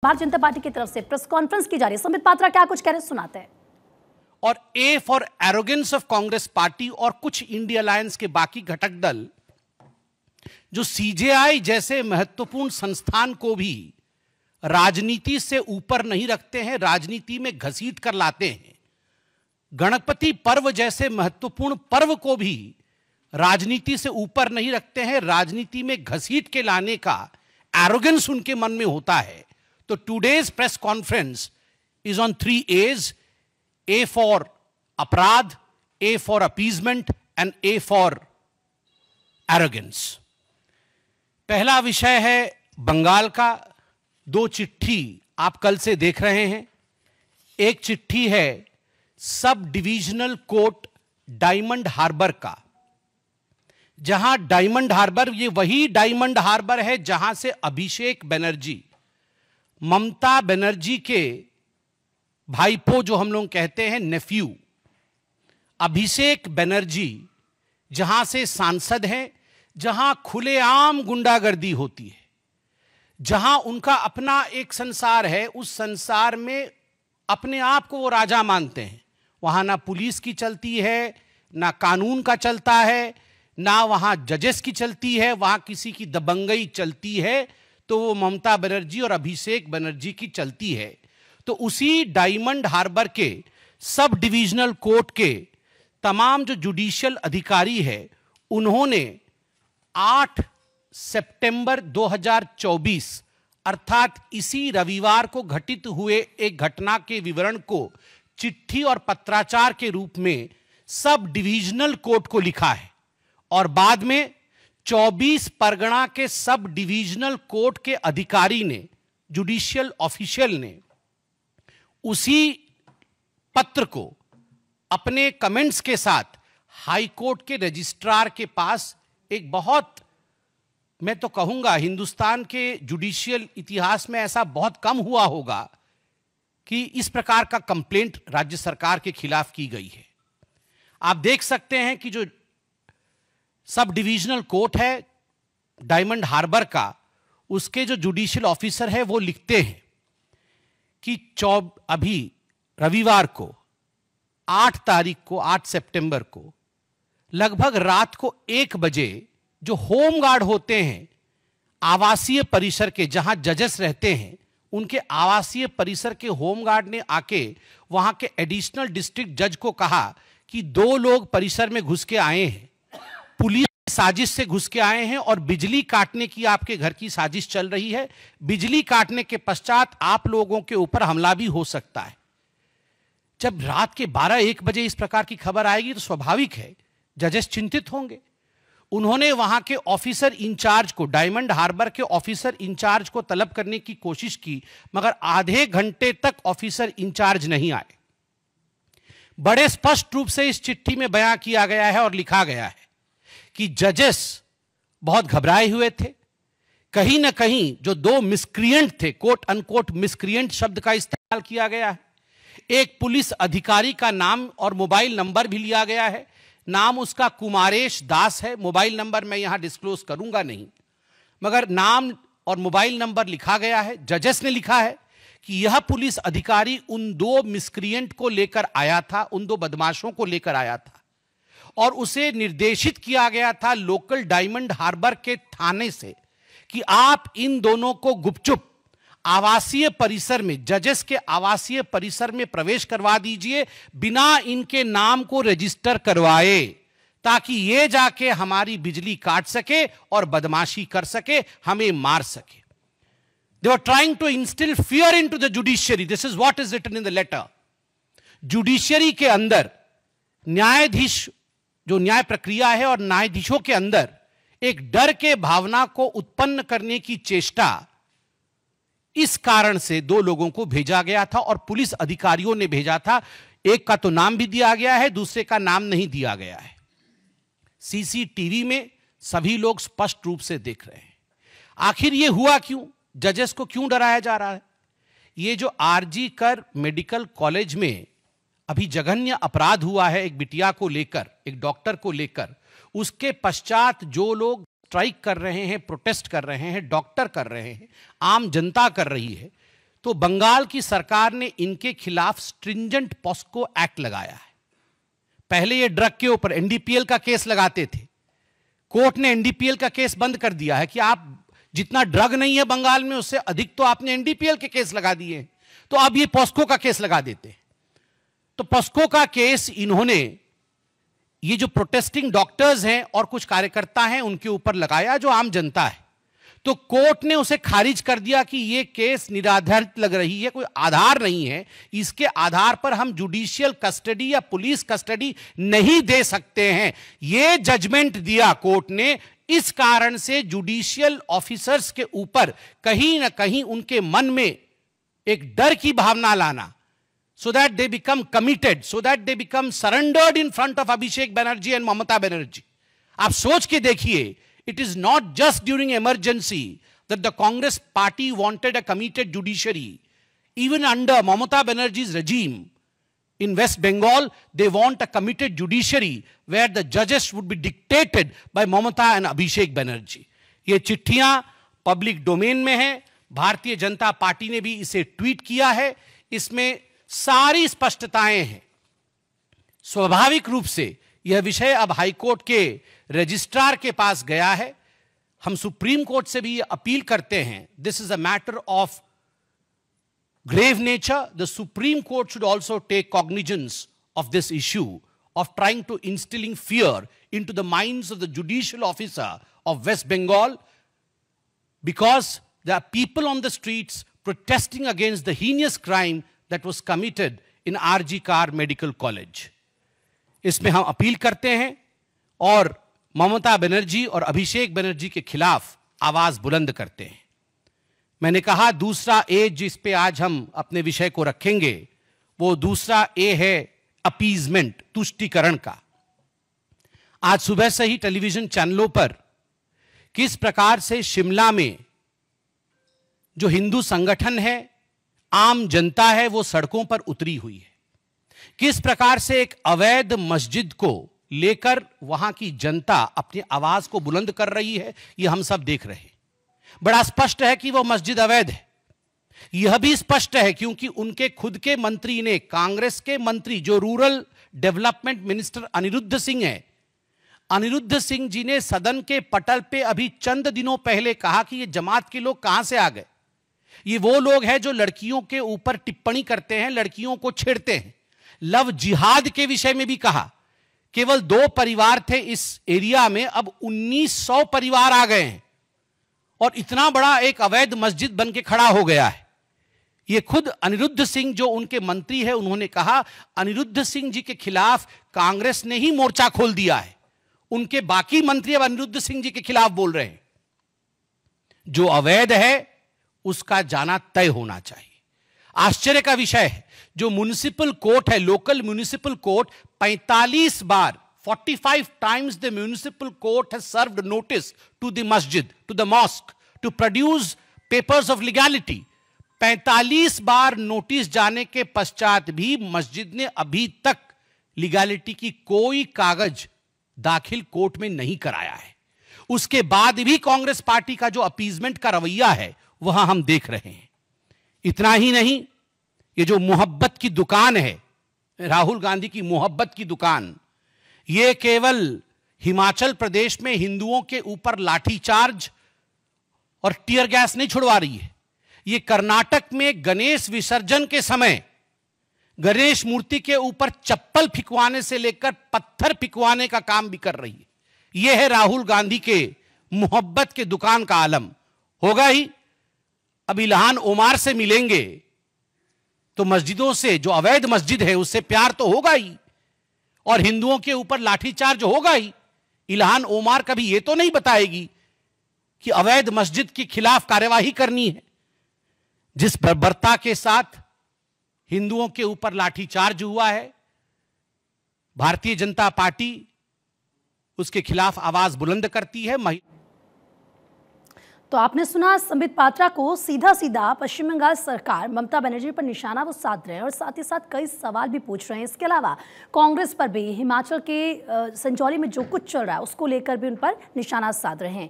Bharatiya Janata party की तरफ से प्रेस कॉन्फ्रेंस की जा रही है। संबित पात्रा क्या कुछ कह रहे सुनाते हैं। और A for arrogance of Congress party और कुछ इंडिया अलायंस के बाकी घटक दल जो सीजेआई जैसे महत्वपूर्ण संस्थान को भी राजनीति से ऊपर नहीं रखते हैं, राजनीति में घसीट कर लाते हैं। गणपति पर्व जैसे महत्वपूर्ण पर्व को भी राजनीति से ऊपर नहीं रखते हैं, राजनीति में घसीट के लाने का एरोगेंस उनके मन में होता है। तो today's press conference is on 3 A's: A for अपराध, A for appeasement and A for arrogance। पहला विषय है बंगाल का। 2 चिट्ठी आप कल से देख रहे हैं। एक चिट्ठी है sub divisional court diamond harbour का, जहां डायमंड हार्बर, ये वही डायमंड हार्बर है जहां से अभिषेक बनर्जी, ममता बनर्जी के भाईपो, जो हम लोग कहते हैं नेफ्यू, अभिषेक बनर्जी जहां से सांसद हैं, जहां खुलेआम गुंडागर्दी होती है, जहां उनका अपना एक संसार है, उस संसार में अपने आप को वो राजा मानते हैं। वहां ना पुलिस की चलती है, ना कानून का चलता है, ना वहां जजेस की चलती है, वहां किसी की दबंगई चलती है तो वो ममता बनर्जी और अभिषेक बनर्जी की चलती है। तो उसी डायमंड हार्बर के सब डिविजनल कोर्ट के तमाम जो जुडिशियल अधिकारी है, उन्होंने 8 सितंबर 2024 अर्थात इसी रविवार को घटित हुए एक घटना के विवरण को चिट्ठी और पत्राचार के रूप में सब डिविजनल कोर्ट को लिखा है। और बाद में 24 परगना के सब डिविजनल कोर्ट के अधिकारी ने, जुडिशियल ऑफिशियल ने, उसी पत्र को अपने कमेंट्स के साथ हाई कोर्ट के रजिस्ट्रार के पास, एक बहुत, मैं तो कहूंगा हिंदुस्तान के जुडिशियल इतिहास में ऐसा बहुत कम हुआ होगा कि इस प्रकार का कंप्लेंट राज्य सरकार के खिलाफ की गई है। आप देख सकते हैं कि जो सब डिविजनल कोर्ट है डायमंड हार्बर का, उसके जो जुडिशियल ऑफिसर है वो लिखते हैं कि अभी रविवार को 8 तारीख को, 8 सितंबर को लगभग रात को 1 बजे जो होम गार्ड होते हैं आवासीय परिसर के, जहां जजेस रहते हैं, उनके आवासीय परिसर के होम गार्ड ने आके वहां के एडिशनल डिस्ट्रिक्ट जज को कहा कि 2 लोग परिसर में घुस के आए हैं, पुलिस साजिश से घुस के आए हैं और बिजली काटने की आपके घर की साजिश चल रही है। बिजली काटने के पश्चात आप लोगों के ऊपर हमला भी हो सकता है। जब रात के 12-1 बजे इस प्रकार की खबर आएगी तो स्वाभाविक है जजेस चिंतित होंगे। उन्होंने वहां के ऑफिसर इंचार्ज को, डायमंड हार्बर के ऑफिसर इंचार्ज को तलब करने की कोशिश की, मगर आधे घंटे तक ऑफिसर इंचार्ज नहीं आए। बड़े स्पष्ट रूप से इस चिट्ठी में बयां किया गया है और लिखा गया है कि जजेस बहुत घबराए हुए थे। कहीं ना कहीं जो 2 मिसक्रिएंट थे, कोट अनकोट मिसक्रिएंट शब्द का इस्तेमाल किया गया है। एक पुलिस अधिकारी का नाम और मोबाइल नंबर भी लिया गया है। नाम उसका कुमारेश दास है। मोबाइल नंबर मैं यहां डिस्क्लोज करूंगा नहीं, मगर नाम और मोबाइल नंबर लिखा गया है। जजेस ने लिखा है कि यह पुलिस अधिकारी उन 2 मिसक्रिएंट को लेकर आया था, उन 2 बदमाशों को लेकर आया था, और उसे निर्देशित किया गया था लोकल डायमंड हार्बर के थाने से कि आप इन दोनों को गुपचुप आवासीय परिसर में, जजेस के आवासीय परिसर में प्रवेश करवा दीजिए बिना इनके नाम को रजिस्टर करवाए, ताकि ये जाके हमारी बिजली काट सके और बदमाशी कर सके, हमें मार सके। They were trying to instill fear into the judiciary. This is what is written in the letter. Judiciary के अंदर न्यायाधीश, जो न्याय प्रक्रिया है, और न्यायाधीशों के अंदर एक डर के भावना को उत्पन्न करने की चेष्टा, इस कारण से 2 लोगों को भेजा गया था और पुलिस अधिकारियों ने भेजा था। एक का तो नाम भी दिया गया है, दूसरे का नाम नहीं दिया गया है। सीसीटीवी में सभी लोग स्पष्ट रूप से देख रहे हैं। आखिर ये हुआ क्यों? जजेस को क्यों डराया जा रहा है? ये जो आरजी कर मेडिकल कॉलेज में अभी जघन्य अपराध हुआ है एक बिटिया को लेकर, एक डॉक्टर को लेकर, उसके पश्चात जो लोग स्ट्राइक कर रहे हैं, प्रोटेस्ट कर रहे हैं, डॉक्टर कर रहे हैं, आम जनता कर रही है, तो बंगाल की सरकार ने इनके खिलाफ स्ट्रिंजेंट पॉस्को एक्ट लगाया है। पहले ये ड्रग के ऊपर एनडीपीएल का केस लगाते थे, कोर्ट ने एनडीपीएल का केस बंद कर दिया है कि आप जितना ड्रग नहीं है बंगाल में उससे अधिक तो आपने एनडीपीएल के केस लगा दिए, तो अब ये पॉस्को का केस लगा देते हैं। तो पॉस्को का केस इन्होंने ये जो प्रोटेस्टिंग डॉक्टर्स हैं और कुछ कार्यकर्ता हैं उनके ऊपर लगाया, जो आम जनता है। तो कोर्ट ने उसे खारिज कर दिया कि यह केस निराधारित लग रही है, कोई आधार नहीं है, इसके आधार पर हम जुडिशियल कस्टडी या पुलिस कस्टडी नहीं दे सकते हैं। यह जजमेंट दिया कोर्ट ने। इस कारण से जुडिशियल ऑफिसर्स के ऊपर कहीं ना कहीं उनके मन में एक डर की भावना लाना, so that they become committed, so that they become surrendered in front of Abhishek Banerjee and Mamata Banerjee. आप सोच के देखिए, it is not just during emergency that the Congress party wanted a committed judiciary. Even under Mamata Banerjee's regime in West Bengal, they want a committed judiciary where the judges would be dictated by Mamata and Abhishek Banerjee. ये चिट्ठियां public domain में हैं। Bharatiya Janata party ने भी इसे tweet किया है। इसमें सारी स्पष्टताएं हैं। स्वाभाविक रूप से यह विषय अब हाईकोर्ट के रजिस्ट्रार के पास गया है। हम सुप्रीम कोर्ट से भी अपील करते हैं, this is a matter of grave nature. The Supreme Court should also take cognizance of this issue of trying to instilling fear into the minds of the judicial officer of West Bengal, because there are people on the streets protesting against the heinous crime that was committed in RG Kar Medical College. इसमें हम appeal करते हैं और ममता बनर्जी और अभिषेक बनर्जी के खिलाफ आवाज बुलंद करते हैं। मैंने कहा दूसरा ए जिस पे आज हम अपने विषय को रखेंगे, वो दूसरा ए है अपीजमेंट, तुष्टीकरण का। आज सुबह से ही टेलीविजन चैनलों पर किस प्रकार से शिमला में जो हिंदू संगठन है, आम जनता है, वो सड़कों पर उतरी हुई है। किस प्रकार से एक अवैध मस्जिद को लेकर वहां की जनता अपनी आवाज को बुलंद कर रही है, ये हम सब देख रहे हैं। बड़ा स्पष्ट है कि वो मस्जिद अवैध है। यह भी स्पष्ट है क्योंकि उनके खुद के मंत्री ने, कांग्रेस के मंत्री जो rural development minister Anirudh Singh है, अनिरुद्ध सिंह जी ने सदन के पटल पे अभी चंद दिनों पहले कहा कि ये जमात के लोग कहां से आ गए। ये वो लोग हैं जो लड़कियों के ऊपर टिप्पणी करते हैं, लड़कियों को छेड़ते हैं। लव जिहाद के विषय में भी कहा। केवल 2 परिवार थे इस एरिया में, अब 1900 परिवार आ गए हैं और इतना बड़ा एक अवैध मस्जिद बन के खड़ा हो गया है। ये खुद अनिरुद्ध सिंह जो उनके मंत्री है, उन्होंने कहा अनिरुद्ध सिंह जी के खिलाफ कांग्रेस ने ही मोर्चा खोल दिया है। उनके बाकी मंत्री अब अनिरुद्ध सिंह जी के खिलाफ बोल रहे हैं। जो अवैध है उसका जाना तय होना चाहिए। आश्चर्य का विषय है, जो म्युनिसिपल कोर्ट है, local municipal court 45 bar 45 times the municipal court has served notice to the masjid, to the mosque, to produce papers of legality. 45 bar notice जाने के पश्चात भी मस्जिद ने अभी तक लीगैलिटी की कोई कागज दाखिल कोर्ट में नहीं कराया है। उसके बाद भी कांग्रेस पार्टी का जो अपीजमेंट का रवैया है वह हम देख रहे हैं। इतना ही नहीं, ये जो मोहब्बत की दुकान है, राहुल गांधी की मोहब्बत की दुकान, ये केवल हिमाचल प्रदेश में हिंदुओं के ऊपर लाठीचार्ज और टीयर गैस नहीं छुड़वा रही है। ये कर्नाटक में गणेश विसर्जन के समय गणेश मूर्ति के ऊपर चप्पल फिकवाने से लेकर पत्थर फिकवाने का काम भी कर रही है। यह है राहुल गांधी के मोहब्बत के दुकान का आलम। होगा ही। अब इल्हान ओमार से मिलेंगे तो मस्जिदों से, जो अवैध मस्जिद है उससे प्यार तो होगा ही, और हिंदुओं के ऊपर लाठीचार्ज होगा ही। इल्हान ओमार कभी यह तो नहीं बताएगी कि अवैध मस्जिद के खिलाफ कार्यवाही करनी है। जिस बर्बरता के साथ हिंदुओं के ऊपर लाठीचार्ज हुआ है, भारतीय जनता पार्टी उसके खिलाफ आवाज बुलंद करती है। तो आपने सुना संबित पात्रा को सीधा सीधा पश्चिम बंगाल सरकार ममता बनर्जी पर निशाना वो साध रहे हैं और साथ ही साथ कई सवाल भी पूछ रहे हैं। इसके अलावा कांग्रेस पर भी हिमाचल के संजौली में जो कुछ चल रहा है उसको लेकर भी उन पर निशाना साध रहे हैं।